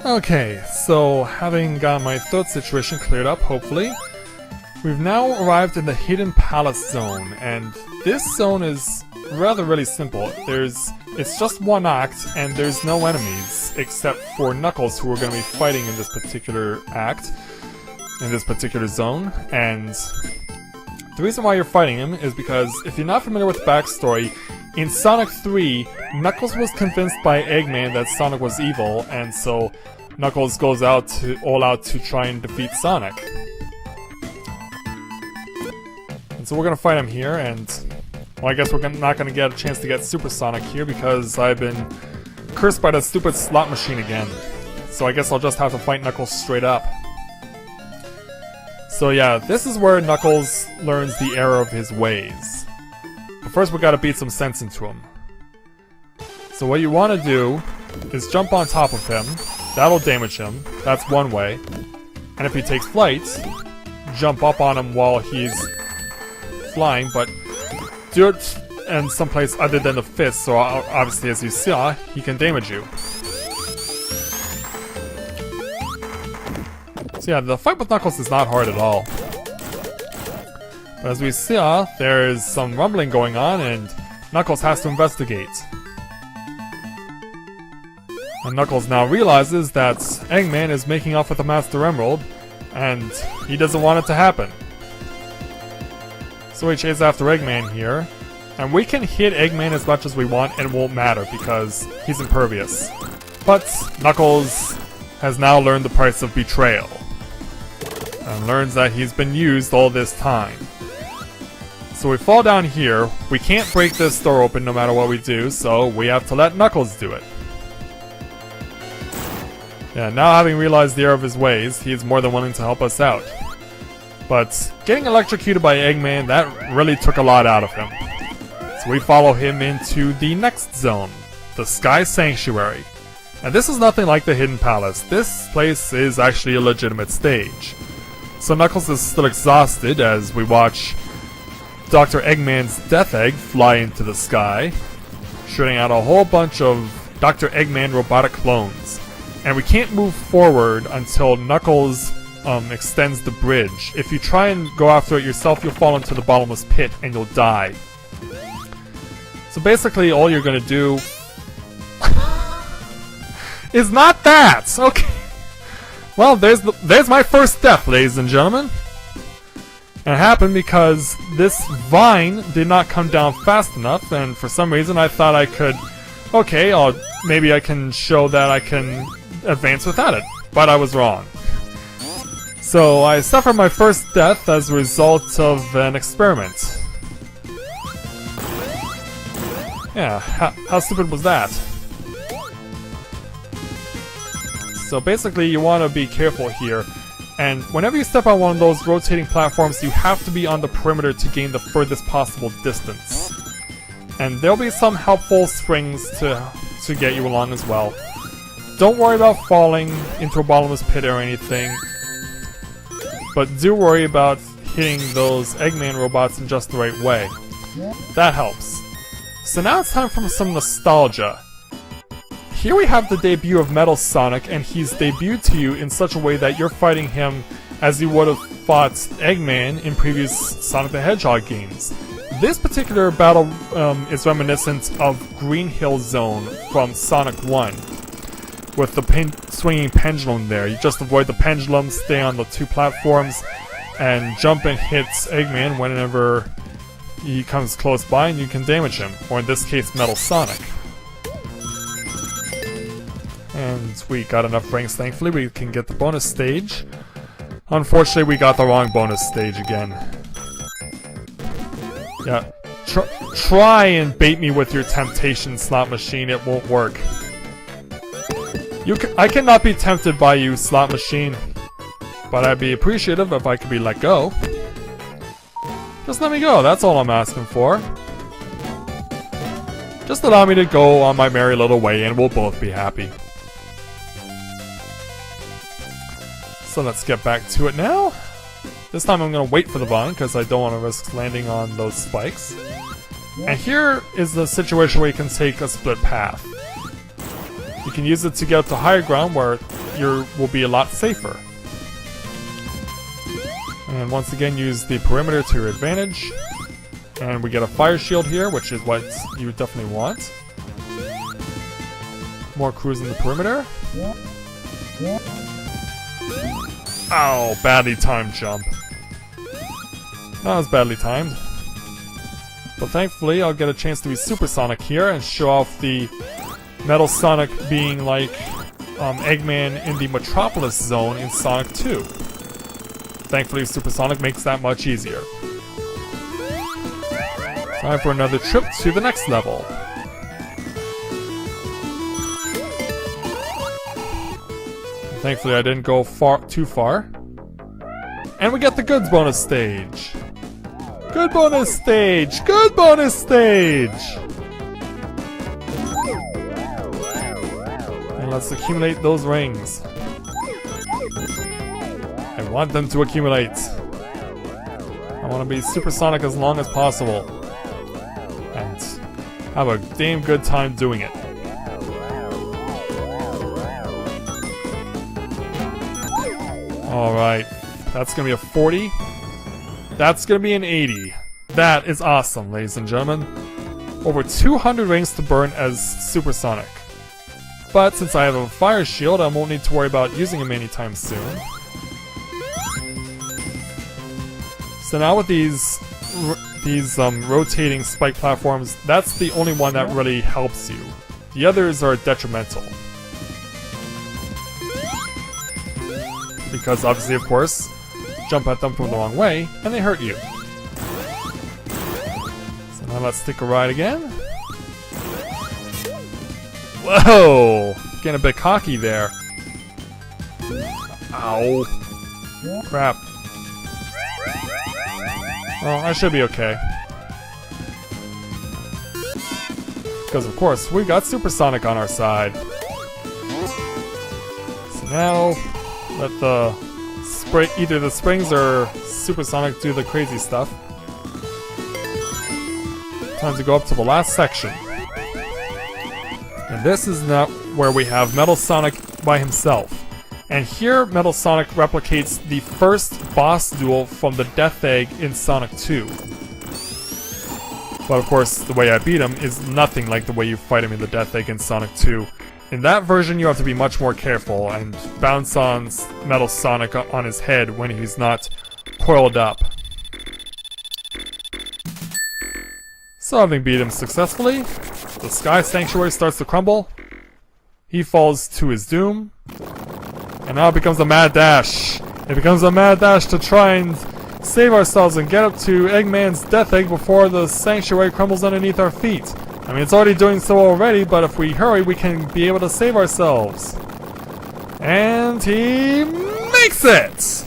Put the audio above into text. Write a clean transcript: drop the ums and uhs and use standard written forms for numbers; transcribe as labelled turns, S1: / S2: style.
S1: Okay, so having got my throat situation cleared up, hopefully, we've now arrived in the Hidden Palace Zone, and this zone is rather really simple. It's just one act, and there's no enemies, except for Knuckles, who we're going to be fighting in this particular act, in this particular zone, and the reason why you're fighting him is because, if you're not familiar with the backstory, in Sonic 3, Knuckles was convinced by Eggman that Sonic was evil, and so Knuckles goes all out to try and defeat Sonic. And so we're gonna fight him here, and well, I guess we're not gonna get a chance to get Super Sonic here because I've been cursed by that stupid slot machine again. So I guess I'll just have to fight Knuckles straight up. So yeah, this is where Knuckles learns the error of his ways. But first we gotta beat some sense into him. So what you want to do is jump on top of him. That'll damage him. That's one way. And if he takes flight, jump up on him while he's flying, but do it in someplace other than the fist, so obviously as you saw, he can damage you. So yeah, the fight with Knuckles is not hard at all. But as we saw, there's some rumbling going on and Knuckles has to investigate. And Knuckles now realizes that Eggman is making off with the Master Emerald, and he doesn't want it to happen. So he chases after Eggman here, and we can hit Eggman as much as we want and it won't matter because he's impervious. But Knuckles has now learned the price of betrayal, and learns that he's been used all this time. So we fall down here, we can't break this door open no matter what we do, so we have to let Knuckles do it. Yeah, now having realized the error of his ways, he is more than willing to help us out. But getting electrocuted by Eggman, that really took a lot out of him. So we follow him into the next zone, the Sky Sanctuary. And this is nothing like the Hidden Palace. This place is actually a legitimate stage. So Knuckles is still exhausted as we watch Dr. Eggman's Death Egg fly into the sky, shooting out a whole bunch of Dr. Eggman robotic clones. And we can't move forward until Knuckles extends the bridge. If you try and go after it yourself, you'll fall into the bottomless pit and you'll die. So basically all you're gonna do is not that! Okay. Well, there's my first death, ladies and gentlemen. And it happened because this vine did not come down fast enough, and for some reason I thought I could... Okay, maybe I can show that I can advance without it, but I was wrong. So I suffered my first death as a result of an experiment. Yeah, how stupid was that? So basically you want to be careful here, and whenever you step on one of those rotating platforms, you have to be on the perimeter to gain the furthest possible distance. And there'll be some helpful springs to get you along as well. Don't worry about falling into a bottomless pit or anything, but do worry about hitting those Eggman robots in just the right way. That helps. So now it's time for some nostalgia. Here we have the debut of Metal Sonic, and he's debuted to you in such a way that you're fighting him as you would have fought Eggman in previous Sonic the Hedgehog games. This particular battle is reminiscent of Green Hill Zone from Sonic 1. With the swinging pendulum there. You just avoid the pendulum, stay on the two platforms, and jump and hit Eggman whenever he comes close by and you can damage him. Or in this case, Metal Sonic. And we got enough ranks, thankfully, we can get the bonus stage. Unfortunately, we got the wrong bonus stage again. Yeah, try and bait me with your temptation slot machine, it won't work. I cannot be tempted by you, slot machine, but I'd be appreciative if I could be let go. Just let me go, that's all I'm asking for. Just allow me to go on my merry little way and we'll both be happy. So let's get back to it now. This time I'm going to wait for the vine because I don't want to risk landing on those spikes. And here is the situation where you can take a split path. You can use it to get up to higher ground where you will be a lot safer. And once again, use the perimeter to your advantage. And we get a fire shield here, which is what you definitely want. More crews in the perimeter. Ow, badly timed jump. That was badly timed. But thankfully, I'll get a chance to be Supersonic here and show off the Metal Sonic being like Eggman in the Metropolis Zone in Sonic 2. Thankfully, Supersonic makes that much easier. Time for another trip to the next level. Thankfully, I didn't go too far. And we get the goods bonus stage. Good bonus stage! Good bonus stage! And let's accumulate those rings. I want them to accumulate. I want to be Supersonic as long as possible. And have a damn good time doing it. Alright, that's gonna be a 40. That's gonna be an 80. That is awesome, ladies and gentlemen. Over 200 rings to burn as Supersonic. But since I have a fire shield, I won't need to worry about using him anytime soon. So now with these rotating spike platforms, that's the only one that really helps you. The others are detrimental. Because obviously, of course, jump at them from the wrong way, and they hurt you. So now let's take a ride again. Whoa! Getting a bit cocky there. Ow. Crap. Well, I should be okay. Because of course, we've got Supersonic on our side. So now, let either the springs or Supersonic do the crazy stuff. Time to go up to the last section. And this is not where we have Metal Sonic by himself. And here, Metal Sonic replicates the first boss duel from the Death Egg in Sonic 2. But of course, the way I beat him is nothing like the way you fight him in the Death Egg in Sonic 2. In that version, you have to be much more careful and bounce on Metal Sonic on his head when he's not coiled up. So having beat him successfully, the Sky Sanctuary starts to crumble. He falls to his doom. And now it becomes a mad dash. It becomes a mad dash to try and save ourselves and get up to Eggman's Death Egg before the Sanctuary crumbles underneath our feet. I mean, it's already doing so already, but if we hurry, we can be able to save ourselves. And he makes it!